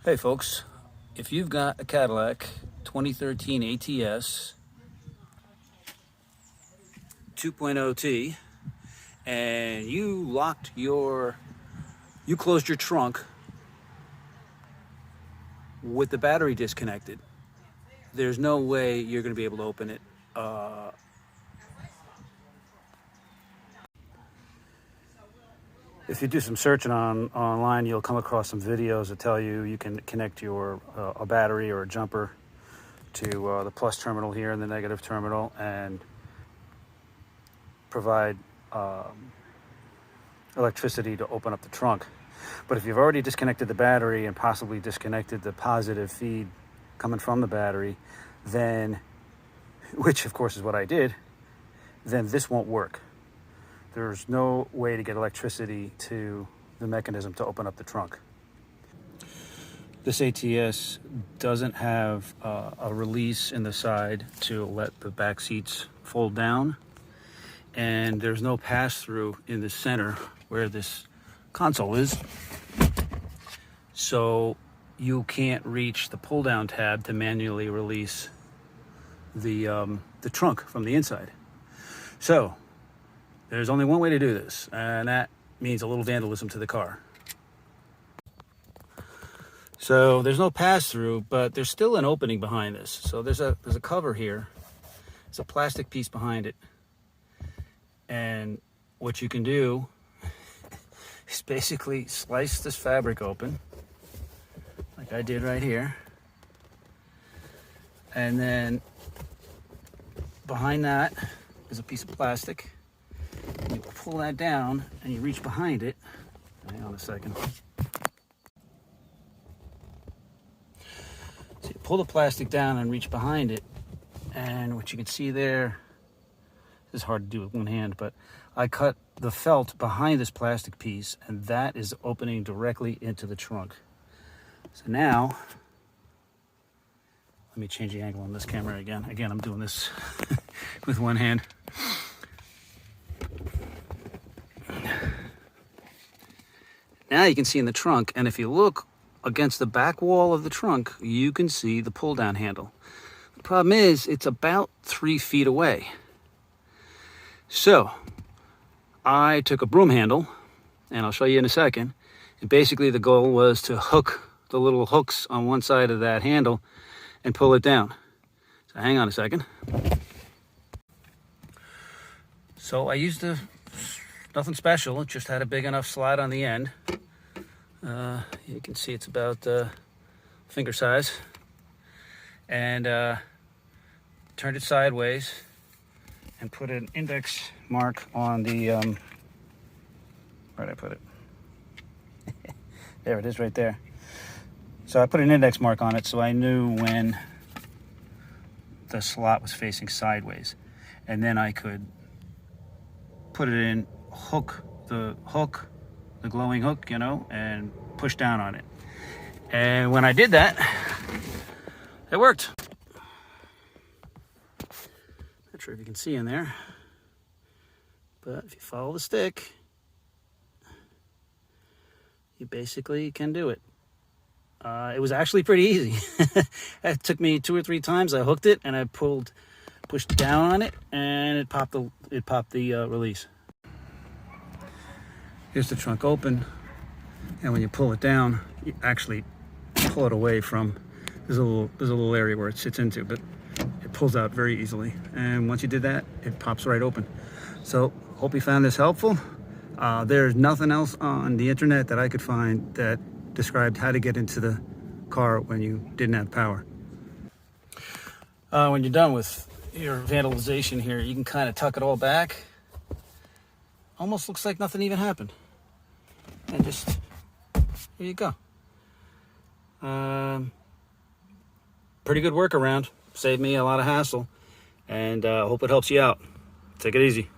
Hey folks, if you've got a Cadillac 2013 ATS 2.0T and you closed your trunk with the battery disconnected, there's no way you're going to be able to open it. If you do some searching online, you'll come across some videos that tell you can connect your a battery or a jumper to the plus terminal here and the negative terminal and provide electricity to open up the trunk. But if you've already disconnected the battery and possibly disconnected the positive feed coming from the battery, then, which of course is what I did, then this won't work. There's no way to get electricity to the mechanism to open up the trunk. This ATS doesn't have a release in the side to let the back seats fold down, and there's no pass-through in the center where this console is, so you can't reach the pull-down tab to manually release the trunk from the inside. So there's only one way to do this, and that means a little vandalism to the car. So there's no pass-through, but there's still an opening behind this. So there's a cover here. It's a plastic piece behind it. And what you can do is basically slice this fabric open, like I did right here. And then behind that is a piece of plastic. You pull that down and you reach behind it. Hang on a second. So you pull the plastic down and reach behind it, and what you can see there, this is hard to do with one hand, but I cut the felt behind this plastic piece, and that is opening directly into the trunk. So now, let me change the angle on this camera again. Again, I'm doing this with one hand. Now you can see in the trunk, and if you look against the back wall of the trunk, you can see the pull-down handle. The problem is, it's about 3 feet away. So, I took a broom handle, and I'll show you in a second, and basically the goal was to hook the little hooks on one side of that handle and pull it down. So hang on a second. So I used nothing special, it just had a big enough slide on the end. You can see it's about finger size, and turned it sideways and put an index mark on the where'd I put it? There it is, right there. So I put an index mark on it so I knew when the slot was facing sideways, and then I could put it in, hook the glowing hook, and push down on it. And when I did that, it worked. Not sure if you can see in there, but if you follow the stick, you basically can do it. It was actually pretty easy. It took me 2 or 3 times. I hooked it and I pushed down on it, and it popped the release. Here's the trunk open, and when you pull it down, you actually pull it away from, there's a little area where it sits into, but it pulls out very easily. And once you did that, it pops right open. So hope you found this helpful. There's nothing else on the internet that I could find that described how to get into the car when you didn't have power. When you're done with your vandalization here, you can kind of tuck it all back. Almost looks like nothing even happened. And just, here you go. Pretty good workaround. Saved me a lot of hassle. And hope it helps you out. Take it easy.